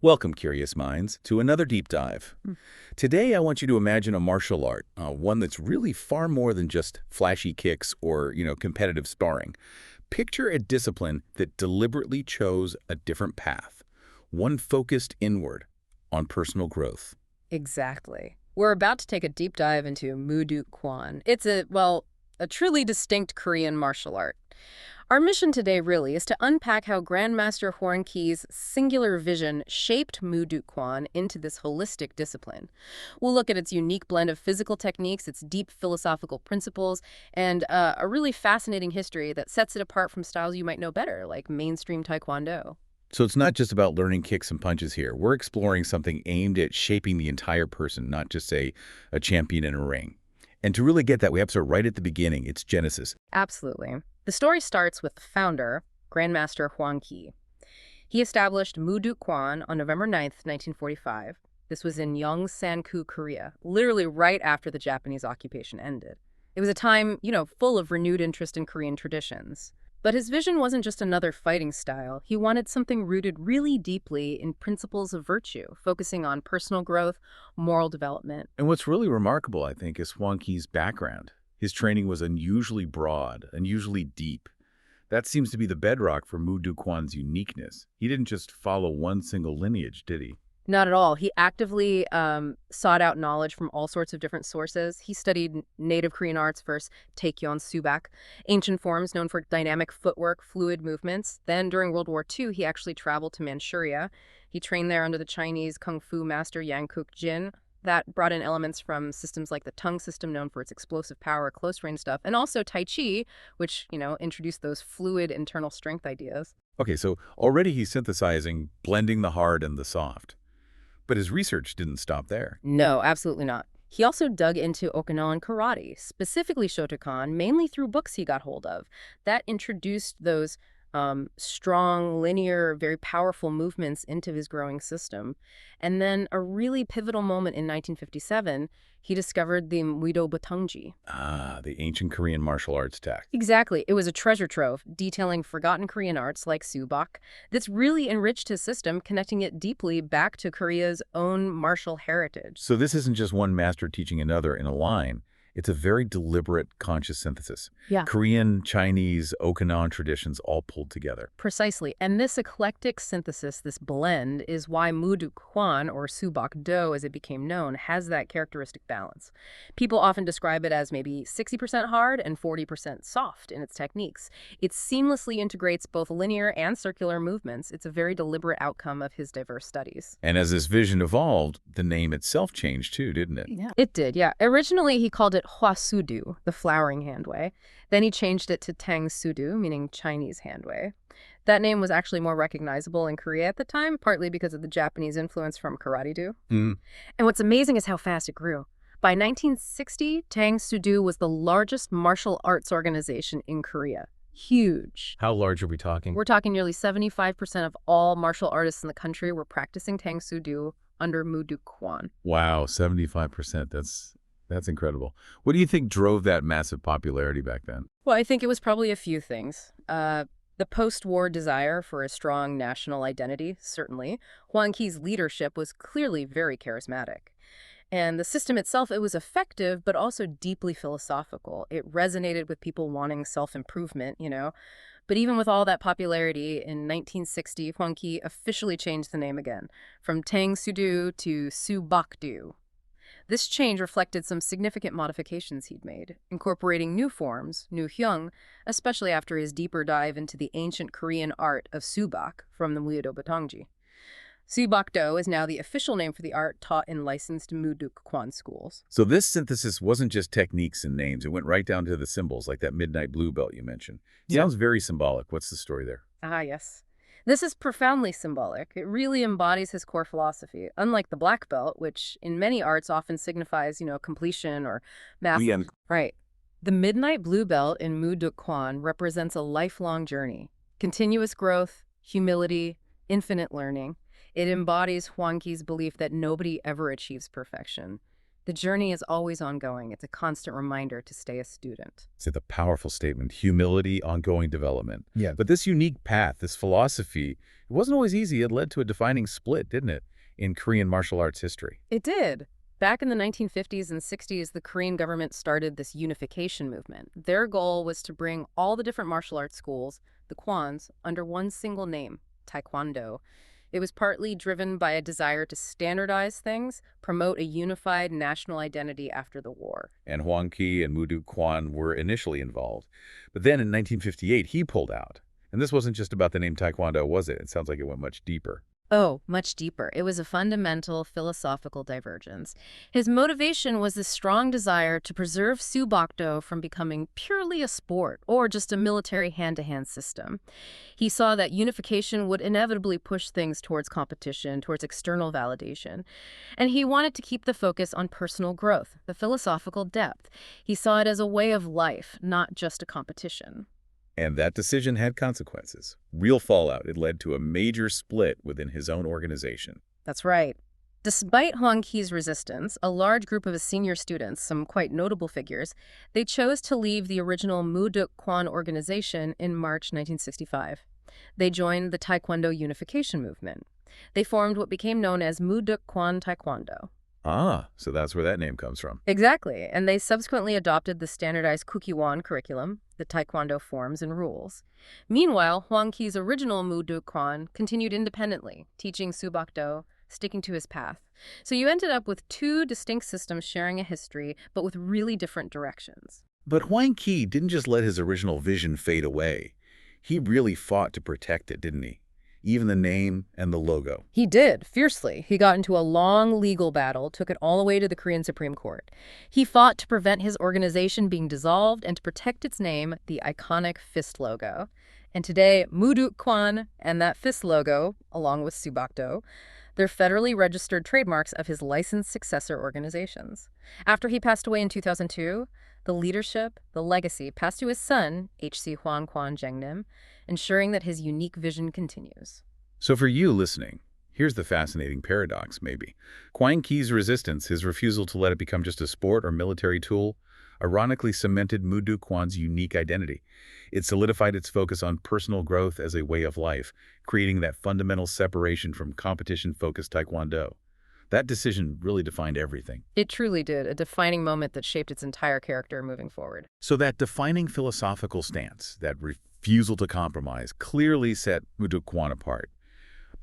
Welcome, curious minds, to another deep dive. Mm. Today, I want you to imagine a martial art, one that's really far more than just flashy kicks or, competitive sparring. Picture a discipline that deliberately chose a different path, one focused inward on personal growth. Exactly. We're about to take a deep dive into Moo Duk Kwan. It's a truly distinct Korean martial art. Our mission today really is to unpack how Grandmaster Hwang Kee's singular vision shaped Moo Duk Kwan into this holistic discipline. We'll look at its unique blend of physical techniques, its deep philosophical principles, and a really fascinating history that sets it apart from styles you might know better, like mainstream Taekwondo. So it's not just about learning kicks and punches here. We're exploring something aimed at shaping the entire person, not just, say, a champion in a ring. And to really get that, we have to start right at the beginning, its genesis. Absolutely. The story starts with the founder, Grandmaster Hwang Kee. He established Moo Duk Kwan on November 9th, 1945. This was in Yongsan-gu, Korea, literally right after the Japanese occupation ended. It was a time, full of renewed interest in Korean traditions. But his vision wasn't just another fighting style. He wanted something rooted really deeply in principles of virtue, focusing on personal growth, moral development. And what's really remarkable, I think, is Hwang Kee's background. His training was unusually broad, unusually deep. That seems to be the bedrock for Moo Duk Kwan's uniqueness. He didn't just follow one single lineage, did he? Not at all. He actively sought out knowledge from all sorts of different sources. He studied native Korean arts first, Taekwondo, Subak, ancient forms known for dynamic footwork, fluid movements. Then during World War II, he actually traveled to Manchuria. He trained there under the Chinese kung fu master Yang Kuk-jin. That brought in elements from systems like the tongue system, known for its explosive power, close-range stuff, and also Tai Chi, which, introduced those fluid internal strength ideas. Okay, so already he's synthesizing, blending the hard and the soft. But his research didn't stop there. No, absolutely not. He also dug into Okinawan karate, specifically Shotokan, mainly through books he got hold of. That introduced those strong, linear, very powerful movements into his growing system. And then a really pivotal moment in 1957, he discovered the Moo Do The ancient Korean martial arts text. Exactly. It was a treasure trove detailing forgotten Korean arts like Subak that's really enriched his system, connecting it deeply back to Korea's own martial heritage. So this isn't just one master teaching another in a line. It's a very deliberate, conscious synthesis. Yeah. Korean, Chinese, Okinawan traditions all pulled together. Precisely. And this eclectic synthesis, this blend, is why Moo Duk Kwan, or Subak Do as it became known, has that characteristic balance. People often describe it as maybe 60% hard and 40% soft in its techniques. It seamlessly integrates both linear and circular movements. It's a very deliberate outcome of his diverse studies. And as this vision evolved, the name itself changed too, didn't it? Yeah. It did, yeah. Originally, he called it Hwa Sudu, the flowering handway. Then he changed it to Tang Sudu, meaning Chinese handway. That name was actually more recognizable in Korea at the time, partly because of the Japanese influence from Karate-do. Mm. And what's amazing is how fast it grew. By 1960, Tang Sudu was the largest martial arts organization in Korea. Huge. How large are we talking? We're talking nearly 75% of all martial artists in the country were practicing Tang Sudu under Moo Duk Kwan. Wow, 75%. That's incredible. What do you think drove that massive popularity back then? Well, I think it was probably a few things. The post-war desire for a strong national identity, certainly. Hwang Kee's leadership was clearly very charismatic. And the system itself, it was effective, but also deeply philosophical. It resonated with people wanting self-improvement, But even with all that popularity, in 1960, Hwang Kee officially changed the name again, from Tang Sudu to Subak-do. This change reflected some significant modifications he'd made, incorporating new forms, new hyung, especially after his deeper dive into the ancient Korean art of Subak from the Moo Do. Subak-do is now the official name for the art taught in licensed Moo Duk Kwan schools. So this synthesis wasn't just techniques and names. It went right down to the symbols, like that midnight blue belt you mentioned. Sounds very symbolic. What's the story there? Ah, yes. This is profoundly symbolic. It really embodies his core philosophy, unlike the black belt, which in many arts often signifies, completion or mastery. Right. The midnight blue belt in Moo Duk Kwan represents a lifelong journey, continuous growth, humility, infinite learning. It embodies Hwang Kee's belief that nobody ever achieves perfection. The journey is always ongoing. It's a constant reminder to stay a student. It's a powerful statement, humility, ongoing development. Yeah. But this unique path, this philosophy, it wasn't always easy. It led to a defining split, didn't it, in Korean martial arts history? It did. Back in the 1950s and 60s, the Korean government started this unification movement. Their goal was to bring all the different martial arts schools, the Kwans, under one single name, Taekwondo. It was partly driven by a desire to standardize things, promote a unified national identity after the war. And Hwang Kee and Moo Duk Kwan were initially involved. But then in 1958, he pulled out. And this wasn't just about the name Taekwondo, was it? It sounds like it went much deeper. Oh, much deeper. It was a fundamental philosophical divergence. His motivation was the strong desire to preserve Subakdo from becoming purely a sport or just a military hand-to-hand system. He saw that unification would inevitably push things towards competition, towards external validation. And he wanted to keep the focus on personal growth, the philosophical depth. He saw it as a way of life, not just a competition. And that decision had consequences. Real fallout. It led to a major split within his own organization. That's right. Despite Hwang Kee's resistance, a large group of his senior students, some quite notable figures, they chose to leave the original Moo Duk Kwan organization in March 1965. They joined the Taekwondo unification movement. They formed what became known as Moo Duk Kwan Taekwondo. Ah, so that's where that name comes from. Exactly, and they subsequently adopted the standardized Kukiwon curriculum, the Taekwondo forms and rules. Meanwhile, Hwang Kee's original Moo Duk Kwan continued independently, teaching Subakdo, sticking to his path. So you ended up with two distinct systems sharing a history, but with really different directions. But Hwang Kee didn't just let his original vision fade away. He really fought to protect it, didn't he? Even the name and the logo. He did, fiercely. He got into a long legal battle, took it all the way to the Korean Supreme Court. He fought to prevent his organization being dissolved and to protect its name, the iconic fist logo. And today, Moo Duk Kwan and that fist logo, along with Subakdo, they're federally registered trademarks of his licensed successor organizations. After he passed away in 2002, the leadership, the legacy, passed to his son, H.C. Hwang Kwan Jengnim, ensuring that his unique vision continues. So for you listening, here's the fascinating paradox, maybe. Hwang Kee's resistance, his refusal to let it become just a sport or military tool, ironically cemented Moo Duk Kwan's unique identity. It solidified its focus on personal growth as a way of life, creating that fundamental separation from competition-focused Taekwondo. That decision really defined everything. It truly did, a defining moment that shaped its entire character moving forward. So that defining philosophical stance, that refusal to compromise, clearly set Moo Duk Kwan apart.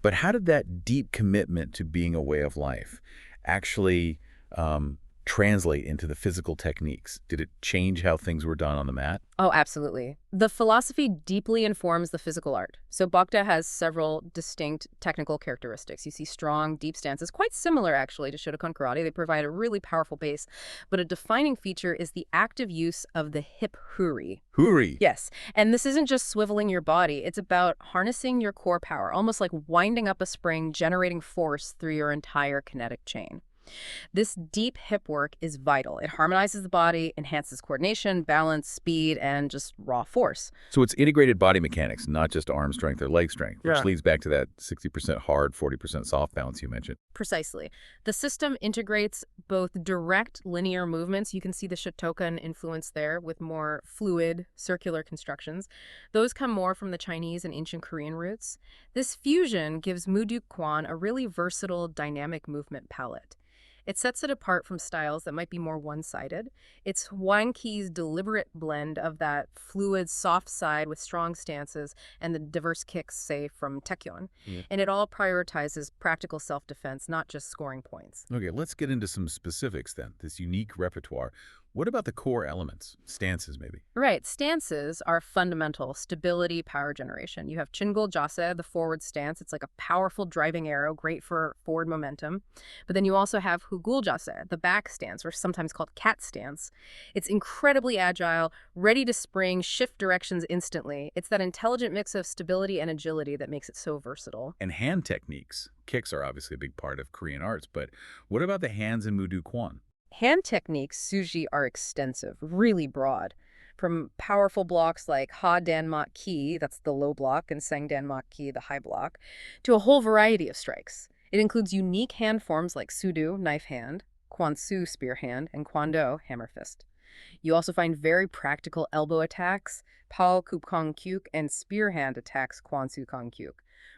But how did that deep commitment to being a way of life actually translate into the physical techniques? Did it change how things were done on the mat? Oh, absolutely. The philosophy deeply informs the physical art. So Bokda has several distinct technical characteristics. You see strong, deep stances, quite similar actually to Shotokan karate. They provide a really powerful base, but a defining feature is the active use of the hip huri. Huri! Yes, and this isn't just swiveling your body. It's about harnessing your core power, almost like winding up a spring, generating force through your entire kinetic chain. This deep hip work is vital. It harmonizes the body, enhances coordination, balance, speed, and just raw force. So it's integrated body mechanics, not just arm strength or leg strength, which Yeah. leads back to that 60% hard, 40% soft balance you mentioned. Precisely. The system integrates both direct linear movements. You can see the Shotokan influence there with more fluid, circular constructions. Those come more from the Chinese and ancient Korean roots. This fusion gives Moo Duk Kwan a really versatile, dynamic movement palette. It sets it apart from styles that might be more one-sided. It's Hwang Kee's deliberate blend of that fluid, soft side with strong stances and the diverse kicks, say, from Taekyon. Yeah. And it all prioritizes practical self-defense, not just scoring points. Okay, let's get into some specifics then, this unique repertoire. What about the core elements, stances maybe? Right. Stances are fundamental. Stability, power generation. You have Chingul Jase, the forward stance. It's like a powerful driving arrow, great for forward momentum. But then you also have Hugul Jase, the back stance, or sometimes called cat stance. It's incredibly agile, ready to spring, shift directions instantly. It's that intelligent mix of stability and agility that makes it so versatile. And hand techniques. Kicks are obviously a big part of Korean arts, but what about the hands in Moo Duk Kwan? Hand techniques, suji, are extensive, really broad. From powerful blocks like Ha Dan Mak Ki, that's the low block, and Sang Dan Mak Ki, the high block, to a whole variety of strikes. It includes unique hand forms like Sudo, knife hand, Kwan Su spear hand, and Kwando hammer fist. You also find very practical elbow attacks, Pao Kup Kong Kyuk, and spear hand attacks, Kwan Su Kong Kyuk.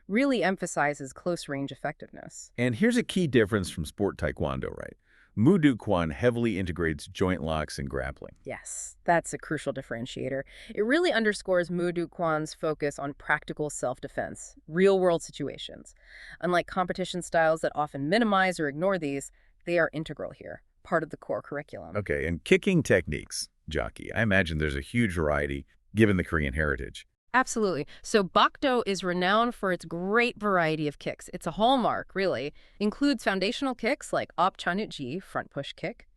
Really emphasizes close range effectiveness. And here's a key difference from sport Taekwondo, right? Moo Duk Kwan heavily integrates joint locks and grappling. Yes, that's a crucial differentiator. It really underscores Moo Duk Kwan's focus on practical self-defense, real-world situations. Unlike competition styles that often minimize or ignore these, they are integral here, part of the core curriculum. Okay, and kicking techniques, jockey. I imagine there's a huge variety given the Korean heritage. Absolutely. So Bakdo is renowned for its great variety of kicks. It's a hallmark, really. Includes foundational kicks like Op Chanut-ji, front push kick,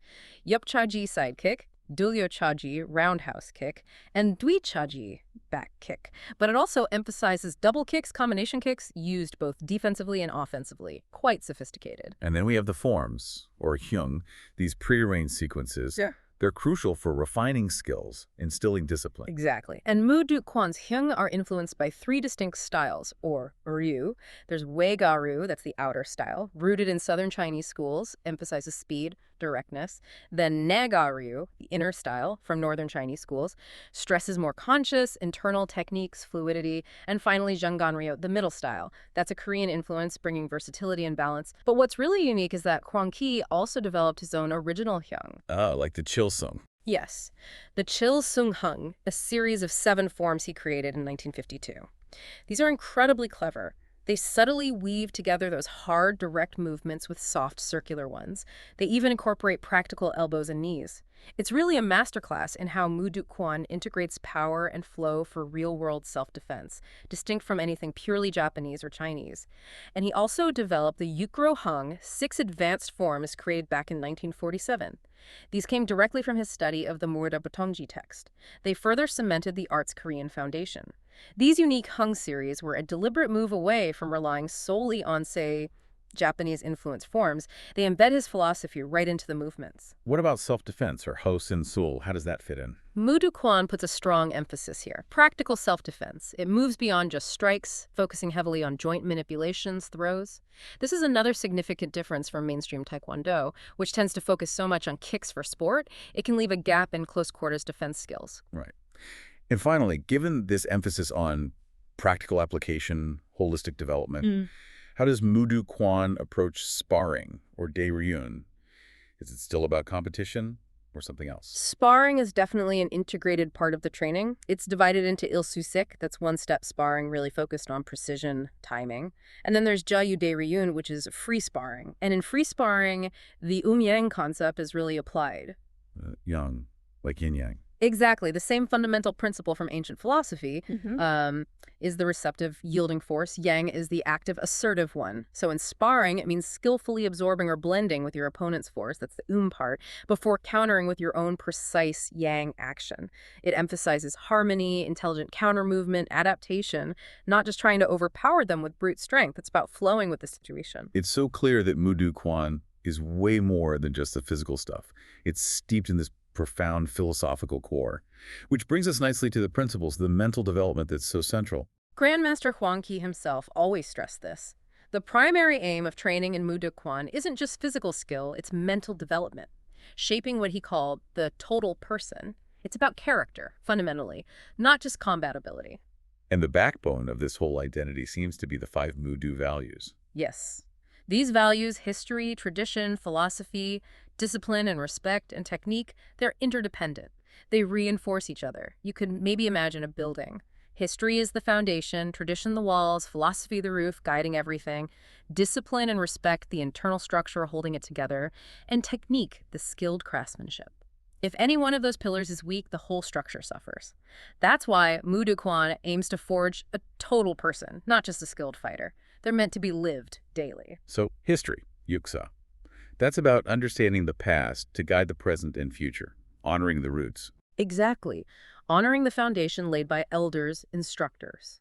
Yup Cha-ji, side kick, Dulyo Cha-ji, roundhouse kick, and Dui Cha-ji, back kick. But it also emphasizes double kicks, combination kicks, used both defensively and offensively. Quite sophisticated. And then we have the forms, or hyung, these prearranged sequences. Yeah. They're crucial for refining skills, instilling discipline. Exactly. And Moo Duk Kwan's hyung are influenced by three distinct styles, or ryu. There's Wei-ga-ryu, that's the outer style, rooted in southern Chinese schools, emphasizes speed, directness. Then Ne-ga-ryu, the inner style, from northern Chinese schools, stresses more conscious, internal techniques, fluidity. And finally, Zhenggan-ryu, the middle style. That's a Korean influence, bringing versatility and balance. But what's really unique is that Hwang Kee also developed his own original hyung. Oh, like the chill sung. Yes, the Chil Sung Hung, a series of 7 forms he created in 1952. These are incredibly clever. They subtly weave together those hard, direct movements with soft, circular ones. They even incorporate practical elbows and knees. It's really a masterclass in how Moo Duk Kwan integrates power and flow for real-world self-defense, distinct from anything purely Japanese or Chinese. And he also developed the Yukro Hung, 6 advanced forms created back in 1947. These came directly from his study of the Murda Botongji text. They further cemented the art's Korean foundation. These unique Hung series were a deliberate move away from relying solely on, say, Japanese influence forms. They embed his philosophy right into the movements. What about self-defense, or Ho Sin Sul? How does that fit in? Moo Duk Kwan puts a strong emphasis here. Practical self-defense. It moves beyond just strikes, focusing heavily on joint manipulations, throws. This is another significant difference from mainstream Taekwondo, which tends to focus so much on kicks for sport, it can leave a gap in close quarters defense skills. Right. And finally, given this emphasis on practical application, holistic development, how does Moo Duk Kwan approach sparring or daeryun? Is it still about competition or something else? Sparring is definitely an integrated part of the training. It's divided into ilsusik, that's one-step sparring, really focused on precision, timing. And then there's jayu daeryun, which is free sparring. And in free sparring, the yang concept is really applied. Yang, like yin-yang. Exactly. The same fundamental principle from ancient philosophy is the receptive, yielding force. Yang is the active, assertive one. So in sparring, it means skillfully absorbing or blending with your opponent's force, that's the part, before countering with your own precise yang action. It emphasizes harmony, intelligent counter movement, adaptation, not just trying to overpower them with brute strength. It's about flowing with the situation. It's so clear that Moo Duk Kwan is way more than just the physical stuff. It's steeped in this profound philosophical core, which brings us nicely to the principles, the mental development that's so central. Grandmaster Hwang Kee himself always stressed this. The primary aim of training in Moo Duk Kwan isn't just physical skill, it's mental development, shaping what he called the total person. It's about character, fundamentally, not just combat ability. And the backbone of this whole identity seems to be the 5 Moo Do values. Yes. These values, history, tradition, philosophy, discipline and respect and technique, they're interdependent. They reinforce each other. You could maybe imagine a building. History is the foundation, tradition the walls, philosophy the roof, guiding everything, discipline and respect the internal structure holding it together, and technique the skilled craftsmanship. If any one of those pillars is weak, the whole structure suffers. That's why Moo Duk Kwan aims to forge a total person, not just a skilled fighter. They're meant to be lived daily. So, history, yuksa. That's about understanding the past to guide the present and future, honoring the roots. Exactly. Honoring the foundation laid by elders, instructors.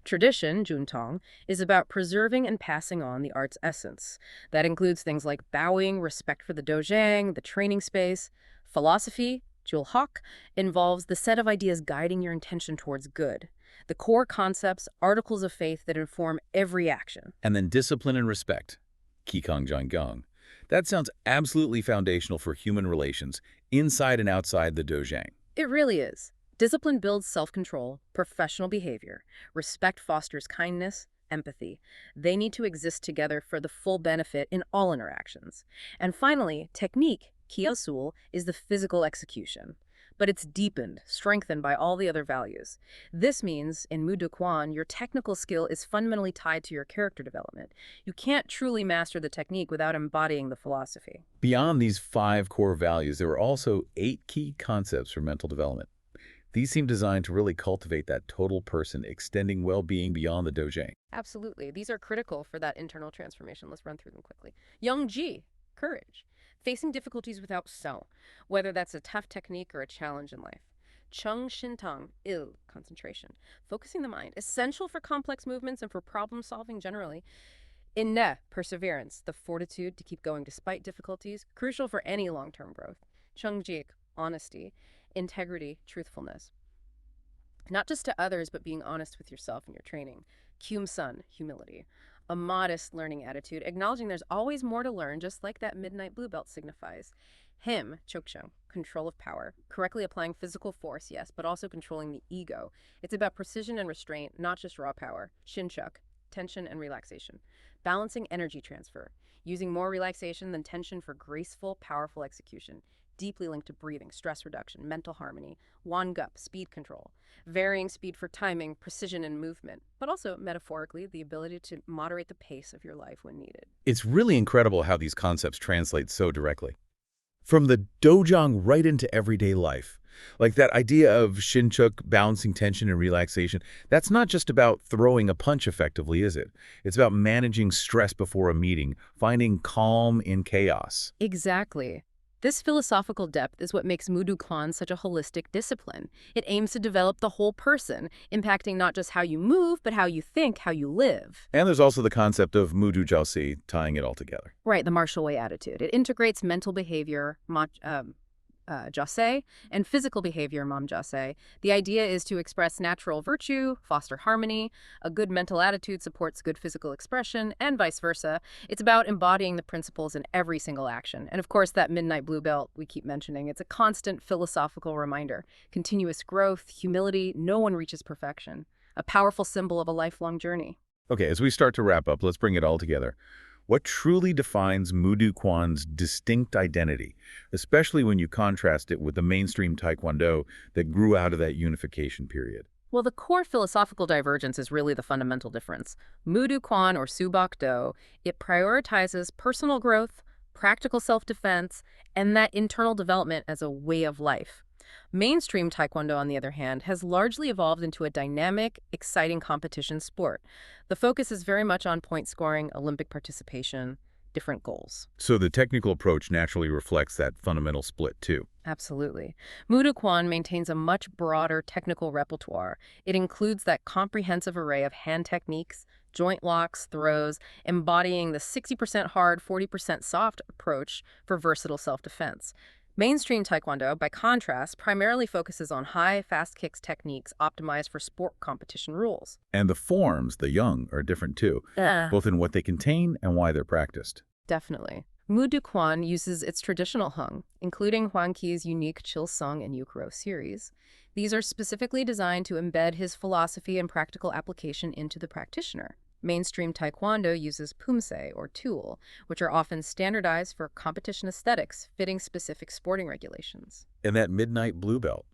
Tradition, juntong, is about preserving and passing on the art's essence. That includes things like bowing, respect for the dojang, the training space. Philosophy, julhok, involves the set of ideas guiding your intention towards good. The core concepts, articles of faith that inform every action. And then discipline and respect, kikang jangang. That sounds absolutely foundational for human relations, inside and outside the dojang. It really is. Discipline builds self-control, professional behavior. Respect fosters kindness, empathy. They need to exist together for the full benefit in all interactions. And finally, technique, kiasul, is the physical execution. But it's deepened, strengthened by all the other values. This means, in Moo Duk Kwan, your technical skill is fundamentally tied to your character development. You can't truly master the technique without embodying the philosophy. Beyond these 5 core values, there are also 8 key concepts for mental development. These seem designed to really cultivate that total person, extending well-being beyond the dojang. Absolutely. These are critical for that internal transformation. Let's run through them quickly. Young-ji, courage. Facing difficulties without so, whether that's a tough technique or a challenge in life. Chung Shintang, concentration. Focusing the mind, essential for complex movements and for problem solving generally. Inne, perseverance, the fortitude to keep going despite difficulties, crucial for any long-term growth. Chungjik, honesty, integrity, truthfulness. Not just to others, but being honest with yourself in your training. Kyum-sun, humility. A modest learning attitude, acknowledging there's always more to learn, just like that midnight blue belt signifies. Him, chokchung, control of power. Correctly applying physical force, yes, but also controlling the ego. It's about precision and restraint, not just raw power. Shinchuk, tension and relaxation. Balancing energy transfer. Using more relaxation than tension for graceful, powerful execution. Deeply linked to breathing, stress reduction, mental harmony. Wangup, speed control. Varying speed for timing, precision, and movement, but also, metaphorically, the ability to moderate the pace of your life when needed. It's really incredible how these concepts translate so directly. From the dojang right into everyday life. Like that idea of shinchuk, balancing tension and relaxation, that's not just about throwing a punch effectively, is it? It's about managing stress before a meeting, finding calm in chaos. Exactly. This philosophical depth is what makes Moo Duk Kwan such a holistic discipline. It aims to develop the whole person, impacting not just how you move, but how you think, how you live. And there's also the concept of Moo Do Jiaosi, tying it all together. Right, the martial way attitude. It integrates mental behavior, jase, and physical behavior, mam jase. The idea is to express natural virtue, foster harmony. A good mental attitude supports good physical expression, and vice versa. It's about embodying the principles in every single action. And of course, that midnight blue belt we keep mentioning, it's a constant philosophical reminder. Continuous growth, humility, no one reaches perfection. A powerful symbol of a lifelong journey. Okay, as we start to wrap up, let's bring it all together. What truly defines Moo Duk Kwan's distinct identity, especially when you contrast it with the mainstream Taekwondo that grew out of that unification period? Well, the core philosophical divergence is really the fundamental difference. Moo Duk Kwan, or Subak Do, it prioritizes personal growth, practical self-defense, and that internal development as a way of life. Mainstream Taekwondo, on the other hand, has largely evolved into a dynamic, exciting competition sport. The focus is very much on point scoring, Olympic participation, different goals. So the technical approach naturally reflects that fundamental split, too. Absolutely. Moo Duk Kwan maintains a much broader technical repertoire. It includes that comprehensive array of hand techniques, joint locks, throws, embodying the 60% hard, 40% soft approach for versatile self-defense. Mainstream Taekwondo, by contrast, primarily focuses on high, fast kicks techniques optimized for sport competition rules. And the forms, the young, are different too, both in what they contain and why they're practiced. Definitely. Moo Duk Kwan uses its traditional hung, including Hwang Kee's unique Chil Sung and Yukro series. These are specifically designed to embed his philosophy and practical application into the practitioner. Mainstream Taekwondo uses pumse, or tool, which are often standardized for competition aesthetics, fitting specific sporting regulations. And that midnight blue belt,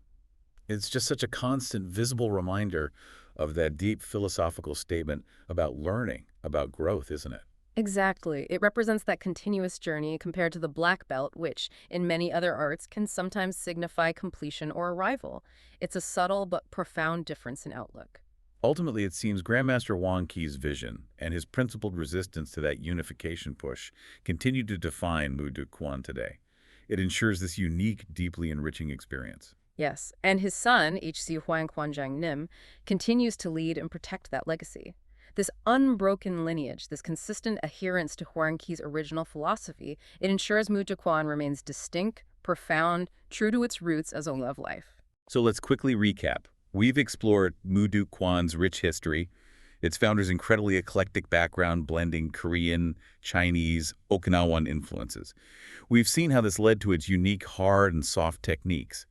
it's just such a constant, visible reminder of that deep philosophical statement about learning, about growth, isn't it? Exactly. It represents that continuous journey compared to the black belt, which, in many other arts, can sometimes signify completion or arrival. It's a subtle but profound difference in outlook. Ultimately, it seems Grandmaster Hwang Kee's vision and his principled resistance to that unification push continue to define Moo Duk Kwan today. It ensures this unique, deeply enriching experience. Yes, and his son, H.C. Hwang Kwanjang Nim, continues to lead and protect that legacy. This unbroken lineage, this consistent adherence to Hwang Kee's original philosophy, it ensures Moo Duk Kwan remains distinct, profound, true to its roots as a way of life. So let's quickly recap. We've explored Moo Duk Kwan's rich history, Its founder's incredibly eclectic background blending Korean, Chinese, Okinawan influences. We've seen how this led to its unique hard and soft techniques,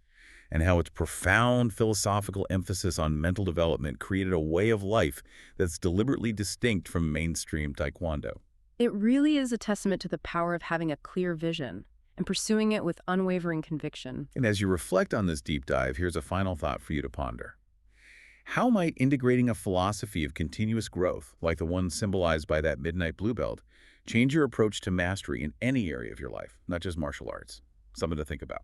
and how its profound philosophical emphasis on mental development created a way of life that's deliberately distinct from mainstream Taekwondo. It really is a testament to the power of having a clear vision and pursuing it with unwavering conviction. And as you reflect on this deep dive, here's a final thought for you to ponder. How might integrating a philosophy of continuous growth, like the one symbolized by that midnight blue belt, change your approach to mastery in any area of your life, not just martial arts? Something to think about.